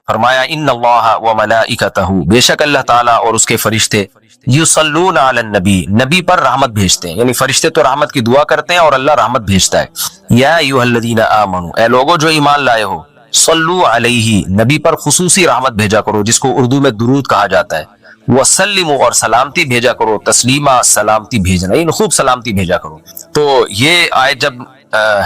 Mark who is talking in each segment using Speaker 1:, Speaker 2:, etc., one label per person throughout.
Speaker 1: فرمایا ان اللہ و ملائکتہ، بے شک اللہ تعالیٰ اور اس کے فرشتے یصلون علی النبی، نبی پر رحمت بھیجتے ہیں، یعنی فرشتے تو رحمت کی دعا کرتے ہیں اور اللہ رحمت بھیجتا ہے۔ یا ایھا الذین آمنوا، اے لوگو جو ایمان لائے ہو، صلو علیہ، نبی پر خصوصی رحمت بھیجا کرو جس کو اردو میں درود کہا جاتا ہے، وسلموا، اور سلامتی بھیجا کرو، تسلیمہ، سلامتی بھیجنا، یعنی خوب سلامتی بھیجا کرو۔ تو یہ آیت جب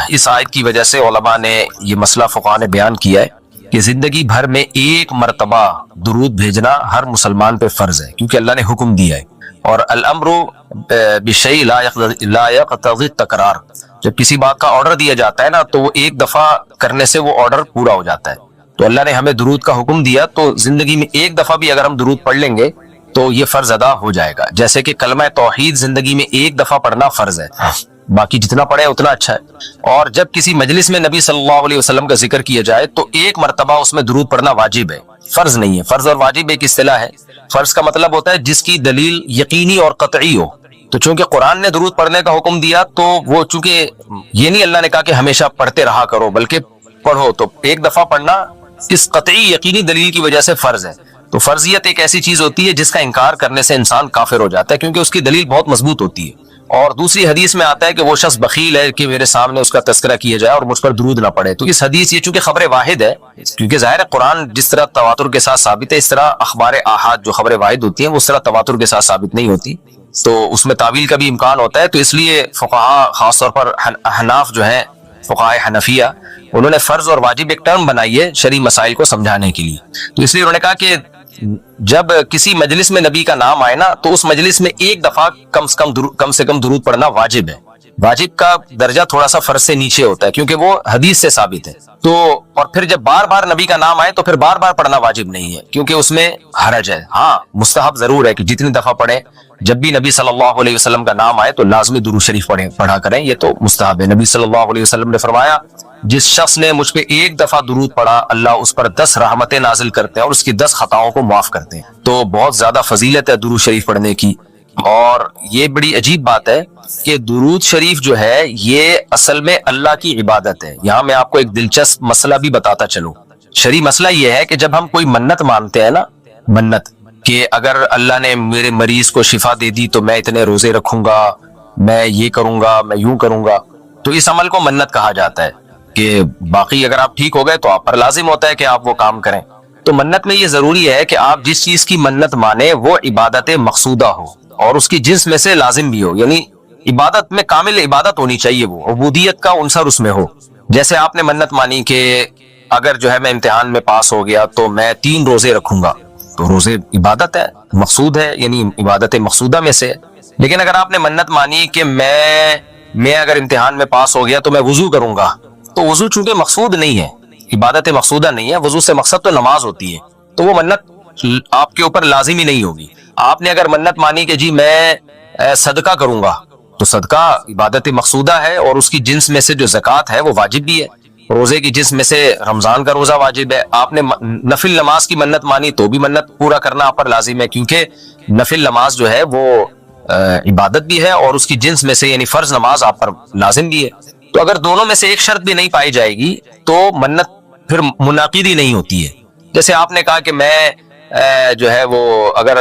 Speaker 1: اس آیت کی وجہ سے علماء نے یہ مسئلہ فقہاء نے بیان کیا ہے کہ زندگی بھر میں ایک مرتبہ درود بھیجنا ہر مسلمان پہ فرض ہے، کیونکہ اللہ نے حکم دیا ہے، اور الامر بشیء لا یقتضی التکرار، جب کسی بات کا آرڈر دیا جاتا ہے نا تو وہ ایک دفعہ کرنے سے وہ آرڈر پورا ہو جاتا ہے۔ تو اللہ نے ہمیں درود کا حکم دیا، تو زندگی میں ایک دفعہ بھی اگر ہم درود پڑھ لیں گے تو یہ فرض ادا ہو جائے گا، جیسے کہ کلمہ توحید زندگی میں ایک دفعہ پڑھنا فرض ہے، باقی جتنا پڑھے اتنا اچھا ہے۔ اور جب کسی مجلس میں نبی صلی اللہ علیہ وسلم کا ذکر کیا جائے تو ایک مرتبہ اس میں درود پڑھنا واجب ہے، فرض نہیں ہے۔ فرض اور واجب ایک اصطلاح ہے، فرض کا مطلب ہوتا ہے جس کی دلیل یقینی اور قطعی ہو، تو چونکہ قرآن نے درود پڑھنے کا حکم دیا تو وہ چونکہ یہ نہیں اللہ نے کہا کہ ہمیشہ پڑھتے رہا کرو، بلکہ پڑھو تو ایک دفعہ پڑھنا اس قطعی یقینی دلیل کی وجہ سے فرض ہے۔ تو فرضیت ایک ایسی چیز ہوتی ہے جس کا انکار کرنے سے انسان کافر ہو جاتا ہے، کیونکہ اس کی دلیل بہت مضبوط ہوتی ہے۔ اور دوسری حدیث میں آتا ہے کہ وہ شخص بخیل ہے کہ میرے سامنے اس کا تذکرہ کیا جائے اور مجھ پر درود نہ پڑے۔ تو اس حدیث یہ چونکہ خبر واحد ہے، کیونکہ ظاہر ہے قرآن جس طرح تواتر کے ساتھ ثابت ہے، اس طرح اخبار آحاد جو خبر واحد ہوتی ہیں وہ اس طرح تواتر کے ساتھ ثابت نہیں ہوتی، تو اس میں تعویل کا بھی امکان ہوتا ہے۔ تو اس لیے فقہاء خاص طور پر احناف جو ہیں، فقہاء حنفیہ، انہوں نے فرض اور واجب ایک ٹرم بنائی ہے شرعی مسائل کو سمجھانے کے لیے۔ تو اس لیے انہوں نے کہا کہ جب کسی مجلس میں نبی کا نام آئے نا تو اس مجلس میں ایک دفعہ کم سے کم درود پڑھنا واجب ہے۔ واجب کا درجہ تھوڑا سا فرض سے نیچے ہوتا ہے کیونکہ وہ حدیث سے ثابت ہے۔ تو اور پھر جب بار بار نبی کا نام آئے تو پھر بار بار پڑھنا واجب نہیں ہے کیونکہ اس میں حرج ہے۔ ہاں مستحب ضرور ہے کہ جتنی دفعہ پڑھیں، جب بھی نبی صلی اللہ علیہ وسلم کا نام آئے تو لازمی درود شریف پڑھا کریں، یہ تو مستحب ہے۔ نبی صلی اللہ علیہ وسلم نے فرمایا جس شخص نے مجھ پہ ایک دفعہ درود پڑھا اللہ اس پر 10 رحمتیں نازل کرتے ہیں اور اس کی 10 خطاؤں کو معاف کرتے ہیں۔ تو بہت زیادہ فضیلت ہے درود شریف پڑھنے کی، اور یہ بڑی عجیب بات ہے کہ درود شریف جو ہے یہ اصل میں اللہ کی عبادت ہے۔ یہاں میں آپ کو ایک دلچسپ مسئلہ بھی بتاتا چلوں۔ شرعی مسئلہ یہ ہے کہ جب ہم کوئی منت مانتے ہیں نا، منت کہ اگر اللہ نے میرے مریض کو شفا دے دی تو میں اتنے روزے رکھوں گا، میں یہ کروں گا، میں یوں کروں گا، تو اس عمل کو منت کہا جاتا ہے کہ باقی اگر آپ ٹھیک ہو گئے تو آپ پر لازم ہوتا ہے کہ آپ وہ کام کریں۔ تو منت میں یہ ضروری ہے کہ آپ جس چیز کی منت مانیں وہ عبادت مقصودہ ہو اور اس کی جنس میں سے لازم بھی ہو، یعنی عبادت میں کامل عبادت ہونی چاہیے، وہ عبودیت کا عنصر اس میں ہو۔ جیسے آپ نے منت مانی کہ اگر جو ہے میں امتحان میں پاس ہو گیا تو میں 3 روزے رکھوں گا، تو روزے عبادت ہے، مقصود ہے، یعنی عبادت مقصودہ میں سے۔ لیکن اگر آپ نے منت مانی کہ میں اگر امتحان میں پاس ہو گیا تو میں وضو کروں گا، تو وضو چونکہ مقصود نہیں ہے، عبادت مقصودہ نہیں ہے، وضو سے مقصد تو نماز ہوتی ہے، تو وہ منت آپ کے اوپر لازمی نہیں ہوگی۔ آپ نے اگر منت مانی کہ جی میں صدقہ کروں گا، تو صدقہ عبادت مقصودہ ہے اور اس کی جنس میں سے جو زکوٰۃ ہے وہ واجب بھی ہے، روزے کی جنس میں سے رمضان کا روزہ واجب ہے۔ آپ نے نفل نماز کی منت مانی تو بھی منت پورا کرنا آپ پر لازم ہے، کیونکہ نفل نماز جو ہے وہ عبادت بھی ہے اور اس کی جنس میں سے یعنی فرض نماز آپ پر لازم بھی ہے۔ تو اگر دونوں میں سے ایک شرط بھی نہیں پائی جائے گی تو منت پھر منعقد ہی نہیں ہوتی ہے۔ جیسے آپ نے کہا کہ میں جو ہے وہ اگر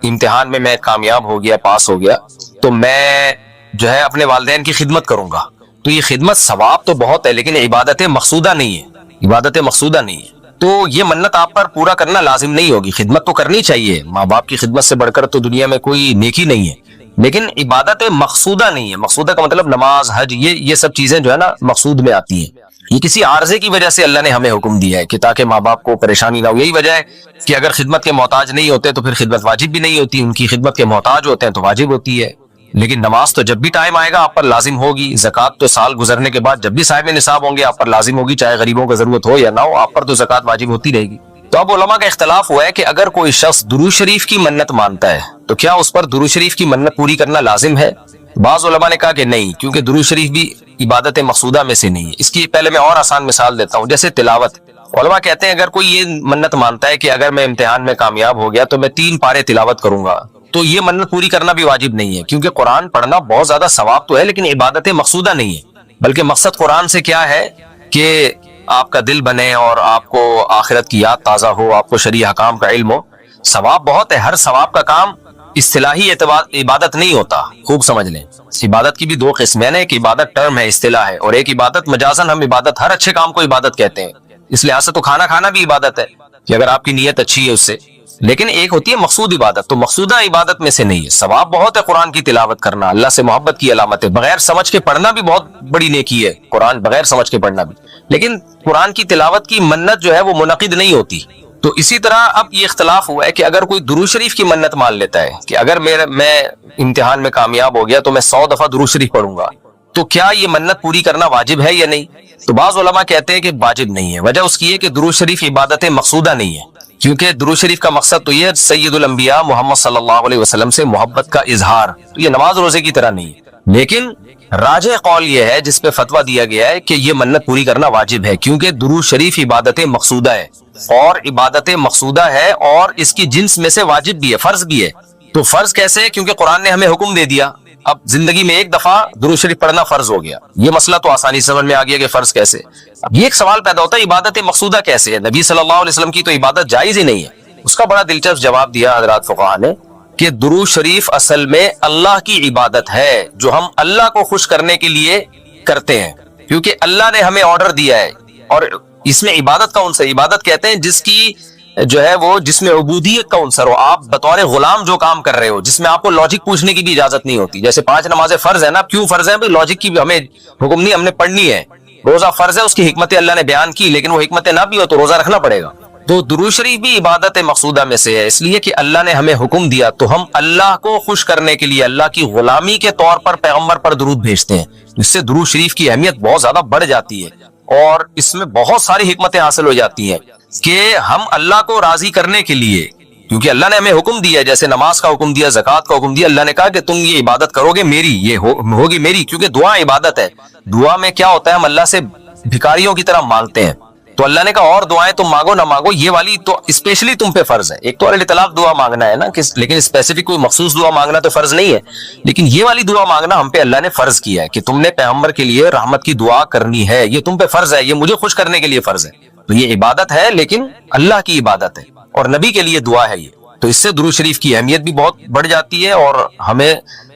Speaker 1: امتحان میں میں کامیاب ہو گیا، پاس ہو گیا، تو میں جو ہے اپنے والدین کی خدمت کروں گا، تو یہ خدمت ثواب تو بہت ہے لیکن عبادت مقصودہ نہیں ہے، عبادت مقصودہ نہیں ہے، تو یہ منت آپ پر پورا کرنا لازم نہیں ہوگی۔ خدمت تو کرنی چاہیے، ماں باپ کی خدمت سے بڑھ کر تو دنیا میں کوئی نیکی نہیں ہے، لیکن عبادت مقصودہ نہیں ہے۔ مقصودہ کا مطلب نماز، حج، یہ سب چیزیں جو ہے نا مقصود میں آتی ہیں۔ یہ کسی عارضے کی وجہ سے اللہ نے ہمیں حکم دیا ہے کہ تاکہ ماں باپ کو پریشانی نہ ہو۔ یہی وجہ ہے کہ اگر خدمت کے محتاج نہیں ہوتے تو پھر خدمت واجب بھی نہیں ہوتی، ان کی خدمت کے محتاج ہوتے ہیں تو واجب ہوتی ہے۔ لیکن نماز تو جب بھی ٹائم آئے گا آپ پر لازم ہوگی، زکوٰۃ تو سال گزرنے کے بعد جب بھی صاحب نصاب ہوں گے آپ پر لازم ہوگی، چاہے غریبوں کو ضرورت ہو یا نہ ہو، آپ پر تو زکوٰۃ واجب ہوتی رہے گی۔ تو اب علماء کا اختلاف ہوا ہے کہ اگر کوئی شخص درود شریف کی منت مانتا ہے تو کیا اس پر درود شریف کی منت پوری کرنا لازم ہے؟ بعض علماء نے کہا کہ نہیں، کیونکہ درود شریف بھی عبادت مقصودہ میں سے نہیں ہے۔ اس کی پہلے میں اور آسان مثال دیتا ہوں، جیسے تلاوت۔ علماء کہتے ہیں اگر کوئی یہ منت مانتا ہے کہ اگر میں امتحان میں کامیاب ہو گیا تو میں 3 پارے تلاوت کروں گا، تو یہ منت پوری کرنا بھی واجب نہیں ہے، کیونکہ قرآن پڑھنا بہت زیادہ ثواب تو ہے لیکن عبادت مقصودہ نہیں ہے، بلکہ مقصد قرآن سے کیا ہے کہ آپ کا دل بنے اور آپ کو آخرت کی یاد تازہ ہو، آپ کو شرعی احکام کا علم ہو، ثواب بہت ہے۔ ہر ثواب کا کام اصطلاحی عبادت نہیں ہوتا، خوب سمجھ لیں۔ عبادت کی بھی دو قسمیں ہیں، ایک عبادت ٹرم ہے، اصطلاح ہے، اور ایک عبادت مجازن ہم عبادت، ہر اچھے کام کو عبادت کہتے ہیں۔ اس لحاظ سے تو کھانا کھانا بھی عبادت ہے کہ اگر آپ کی نیت اچھی ہے اس سے، لیکن ایک ہوتی ہے مقصود عبادت، تو مقصودہ عبادت میں سے نہیں ہے۔ ثواب بہت ہے قرآن کی تلاوت کرنا، اللہ سے محبت کی علامت ہے، بغیر سمجھ کے پڑھنا بھی بہت بڑی نیکی ہے، قرآن بغیر سمجھ کے پڑھنا بھی، لیکن قرآن کی تلاوت کی منت جو ہے وہ منعقد نہیں ہوتی۔ تو اسی طرح اب یہ اختلاف ہوا ہے کہ اگر کوئی درود شریف کی منت مان لیتا ہے کہ اگر میں امتحان میں کامیاب ہو گیا تو میں 100 دفعہ درود شریف پڑھوں گا، تو کیا یہ منت پوری کرنا واجب ہے یا نہیں؟ تو بعض علماء کہتے ہیں کہ واجب نہیں ہے۔ وجہ اس کی ہے کہ درود شریف عبادت مقصودہ نہیں ہے، کیونکہ درود شریف کا مقصد تو یہ ہے سید الانبیاء محمد صلی اللہ علیہ وسلم سے محبت کا اظہار، تو یہ نماز روزے کی طرح نہیں ہے۔ لیکن راجح قول یہ ہے، جس پہ فتویٰ دیا گیا ہے، کہ یہ منت پوری کرنا واجب ہے، کیونکہ درود شریف عبادت مقصودہ ہے، اور عبادت مقصودہ ہے اور اس کی جنس میں سے واجب بھی ہے، فرض بھی ہے۔ تو فرض کیسے ہے؟ کیونکہ قرآن نے ہمیں حکم دے دیا، اب زندگی میں ایک دفعہ درود شریف پڑھنا فرض ہو گیا۔ یہ مسئلہ تو آسانی سے سمجھ میں آ گیا کہ فرض کیسے۔ اب یہ ایک سوال پیدا ہوتا ہے عبادت مقصودہ کیسے ہے؟ نبی صلی اللہ علیہ وسلم کی تو عبادت جائز ہی نہیں ہے۔ اس کا بڑا دلچسپ جواب دیا حضرات فقہاء نے کہ درود شریف اصل میں اللہ کی عبادت ہے، جو ہم اللہ کو خوش کرنے کے لیے کرتے ہیں، کیونکہ اللہ نے ہمیں آرڈر دیا ہے۔ اور اس میں عبادت کا عنصر، عبادت کہتے ہیں جس کی جو ہے وہ جس میں عبودیت کا عنصر ہو، آپ بطور غلام جو کام کر رہے ہو، جس میں آپ کو لاجک پوچھنے کی بھی اجازت نہیں ہوتی۔ جیسے 5 نمازیں فرض ہیں نا، کیوں فرض ہیں؟ لاجک کی بھی ہمیں حکم نہیں، ہم نے پڑھنی ہے۔ روزہ فرض ہے، اس کی حکمت اللہ نے بیان کی، لیکن وہ حکمت نہ بھی ہو تو روزہ رکھنا پڑے گا۔ تو درود شریف بھی عبادت مقصودہ میں سے ہے، اس لیے کہ اللہ نے ہمیں حکم دیا، تو ہم اللہ کو خوش کرنے کے لیے اللہ کی غلامی کے طور پر پیغمبر پر درود بھیجتے ہیں۔ اس سے درود شریف کی اہمیت بہت زیادہ بڑھ جاتی ہے، اور اس میں بہت ساری حکمتیں حاصل ہو جاتی ہیں کہ ہم اللہ کو راضی کرنے کے لیے، کیونکہ اللہ نے ہمیں حکم دیا، جیسے نماز کا حکم دیا، زکوٰۃ کا حکم دیا، اللہ نے کہا کہ تم یہ عبادت کرو گے میری، یہ ہوگی میری، کیونکہ دعا عبادت ہے۔ دعا میں کیا ہوتا ہے؟ ہم اللہ سے بھکاریوں کی طرح مانگتے ہیں، تو اللہ نے کہا اور دعائیں تم مانگو نہ مانگو، یہ والی تو اسپیشلی تم پہ فرض ہے۔ ایک تو اطلاق دعا مانگنا ہے نا، لیکن اسپیسیفک کوئی مخصوص دعا مانگنا تو فرض نہیں ہے، لیکن یہ والی دعا مانگنا ہم پہ اللہ نے فرض کیا ہے کہ تم نے پیغمبر کے لیے رحمت کی دعا کرنی ہے، یہ تم پہ فرض ہے، یہ مجھے خوش کرنے کے لیے فرض ہے۔ تو یہ عبادت ہے، لیکن اللہ کی عبادت ہے، اور نبی کے لیے دعا ہے یہ۔ تو اس سے درود شریف کی اہمیت بھی بہت بڑھ جاتی ہے، اور ہمیں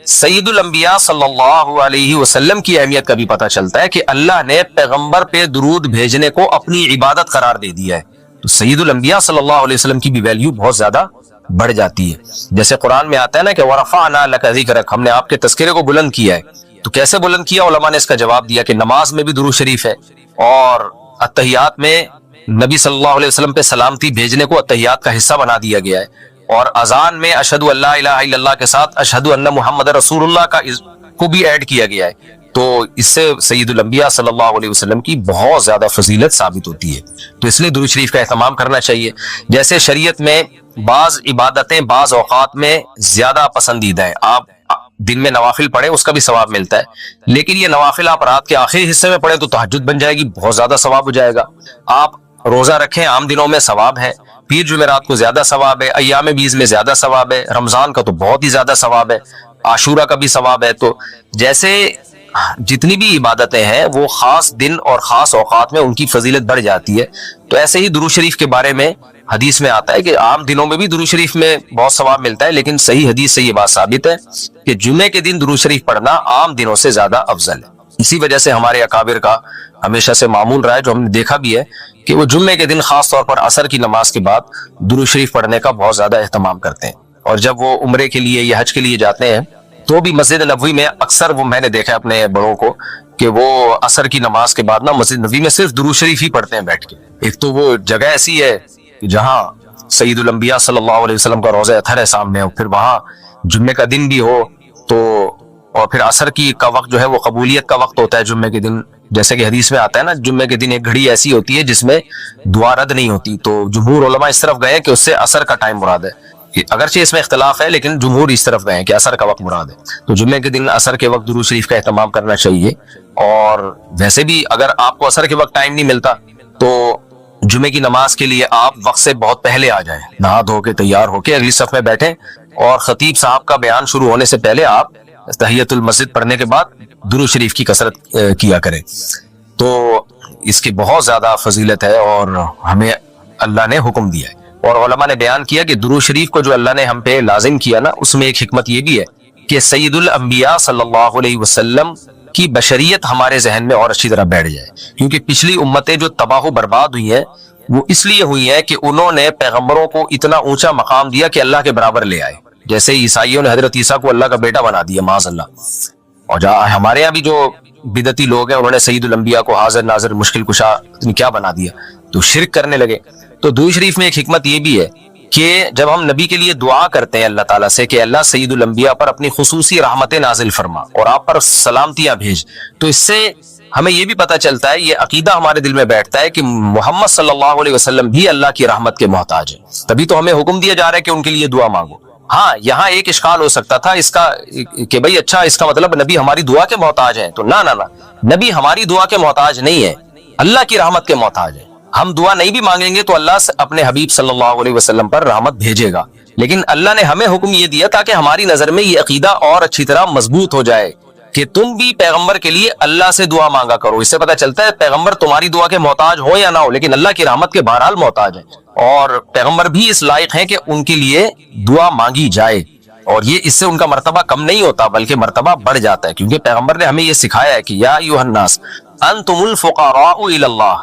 Speaker 1: سید الانبیاء صلی اللہ علیہ وسلم کی اہمیت کا بھی پتہ چلتا ہے کہ اللہ نے پیغمبر پہ درود بھیجنے کو اپنی عبادت قرار دے دیا ہے۔ تو سید الانبیاء صلی اللہ علیہ وسلم کی بھی ویلیو بہت زیادہ بڑھ جاتی ہے۔ جیسے قرآن میں آتا ہے نا کہ وَرَفَعْنَا لَكَ ذِكْرَكَ، ہم نے آپ کے تذکرے کو بلند کیا ہے۔ تو کیسے بلند کیا؟ علماء نے اس کا جواب دیا کہ نماز میں بھی درود شریف ہے، اور اتحیات میں نبی صلی اللہ علیہ وسلم پہ سلامتی بھیجنے کو اتحیات کا حصہ بنا دیا گیا ہے، اور اذان میں اشہد ان لا الہ الا اللہ کے ساتھ اشہد ان محمد رسول اللہ کو بھی ایڈ کیا گیا ہے۔ تو اس سے سید الانبیاء صلی اللہ علیہ وسلم کی بہت زیادہ فضیلت ثابت ہوتی ہے، تو اس لیے درود شریف کا اہتمام کرنا چاہیے۔ جیسے شریعت میں بعض عبادتیں بعض اوقات میں زیادہ پسندیدہ ہیں، آپ دن میں نوافل پڑھیں اس کا بھی ثواب ملتا ہے، لیکن یہ نوافل آپ رات کے آخری حصے میں پڑھیں تو تہجد بن جائے گی، بہت زیادہ ثواب ہو جائے گا۔ آپ روزہ رکھیں، عام دنوں میں ثواب ہے، پیر جمعرات کو زیادہ ثواب ہے، ایام بیز میں زیادہ ثواب ہے، رمضان کا تو بہت ہی زیادہ ثواب ہے، عاشورہ کا بھی ثواب ہے۔ تو جیسے جتنی بھی عبادتیں ہیں وہ خاص دن اور خاص اوقات میں ان کی فضیلت بڑھ جاتی ہے، تو ایسے ہی درود شریف کے بارے میں حدیث میں آتا ہے کہ عام دنوں میں بھی درود شریف میں بہت ثواب ملتا ہے، لیکن صحیح حدیث سے یہ بات ثابت ہے کہ جمعے کے دن درود شریف پڑھنا عام دنوں سے زیادہ افضل ہے۔ اسی وجہ سے ہمارے اکابر کا ہمیشہ سے معمول رہا ہے، جو ہم نے دیکھا بھی ہے کہ وہ جمعے کے دن خاص طور پر عصر کی نماز کے بعد درود شریف پڑھنے کا بہت زیادہ اہتمام کرتے ہیں، اور جب وہ عمرے کے لیے یا حج کے لیے جاتے ہیں تو بھی مسجد نبوی میں اکثر وہ میں نے دیکھا اپنے بڑوں کو کہ وہ عصر کی نماز کے بعد نا مسجد نبوی میں صرف درود شریف ہی پڑھتے ہیں بیٹھ کے۔ ایک تو وہ جگہ ایسی ہے کہ جہاں سید الانبیاء صلی اللہ علیہ وسلم کا روضہ اطہر ہے سامنے، اور پھر وہاں جمعے کا دن بھی ہو تو، اور پھر عصر کی کا وقت جو ہے وہ قبولیت کا وقت ہوتا ہے جمعے کے دن، جیسے کہ حدیث میں آتا ہے نا جمعے کے دن ایک گھڑی ایسی ہوتی ہے جس میں دعا رد نہیں ہوتی، تو جمہور علماء اس طرف گئے کہ اس سے عصر کا ٹائم مراد ہے، اگرچہ اس میں اختلاف ہے لیکن جمہور اس طرف گئے کہ عصر کا وقت مراد ہے۔ تو جمعے کے دن عصر کے وقت درود شریف کا اہتمام کرنا چاہیے، اور ویسے بھی اگر آپ کو عصر کے وقت ٹائم نہیں ملتا تو جمعے کی نماز کے لیے آپ وقت سے بہت پہلے آ جائیں، نہا دھو کے تیار ہو کے اگلی صف میں بیٹھیں، اور خطیب صاحب کا بیان شروع ہونے سے پہلے آپ تحیت المسجد پڑھنے کے بعد درود شریف کی کثرت کیا کریں۔ تو اس کی بہت زیادہ فضیلت ہے اور ہمیں اللہ نے حکم دیا ہے. اور علماء نے بیان کیا کہ درود شریف کو جو اللہ نے ہم پہ لازم کیا نا، اس میں ایک حکمت یہ بھی ہے کہ سید الانبیاء صلی اللہ علیہ وسلم کی بشریت ہمارے ذہن میں اور اچھی طرح بیٹھ جائے. کیونکہ پچھلی امتیں جو تباہ و برباد ہوئی ہیں وہ اس لیے ہوئی ہیں کہ انہوں نے پیغمبروں کو اتنا اونچا مقام دیا کہ اللہ کے برابر لے آئے. جیسے عیسائیوں نے حضرت عیسیٰ کو اللہ کا بیٹا بنا دیا معاذ اللہ. اور ہمارے یہاں بھی جو بدعتی لوگ ہیں انہوں نے سید الانبیاء کو حاضر ناظر مشکل کشا کیا بنا دیا، تو شرک کرنے لگے. تو درود شریف میں ایک حکمت یہ بھی ہے کہ جب ہم نبی کے لیے دعا کرتے ہیں اللہ تعالیٰ سے کہ اللہ سید الانبیاء پر اپنی خصوصی رحمتیں نازل فرما اور آپ پر سلامتیاں بھیج، تو اس سے ہمیں یہ بھی پتہ چلتا ہے، یہ عقیدہ ہمارے دل میں بیٹھتا ہے کہ محمد صلی اللہ علیہ وسلم بھی اللہ کی رحمت کے محتاج ہیں. تبھی تو ہمیں حکم دیا جا رہا ہے کہ ان کے لیے دعا مانگو. ہاں یہاں ایک اشکال ہو سکتا تھا اس کا کہ بھئی اچھا اس کا مطلب نبی ہماری دعا کے محتاج ہیں، تو نہ نبی ہماری دعا کے محتاج نہیں ہے، اللہ کی رحمت کے محتاج ہے. ہم دعا نہیں بھی مانگیں گے تو اللہ سے اپنے حبیب صلی اللہ علیہ وسلم پر رحمت بھیجے گا. لیکن اللہ نے ہمیں حکم یہ دیا تاکہ ہماری نظر میں یہ عقیدہ اور اچھی طرح مضبوط ہو جائے کہ تم بھی پیغمبر کے لیے اللہ سے دعا مانگا کرو. اس سے پتہ چلتا ہے پیغمبر تمہاری دعا کے محتاج ہو یا نہ ہو لیکن اللہ کی رحمت کے بہرحال محتاج ہیں، اور پیغمبر بھی اس لائق ہیں کہ ان کے لیے دعا مانگی جائے. اور یہ اس سے ان کا مرتبہ کم نہیں ہوتا بلکہ مرتبہ بڑھ جاتا ہے، کیونکہ پیغمبر نے ہمیں یہ سکھایا ہے کہ یا ایھا الناس انتم الفقراء الی اللہ،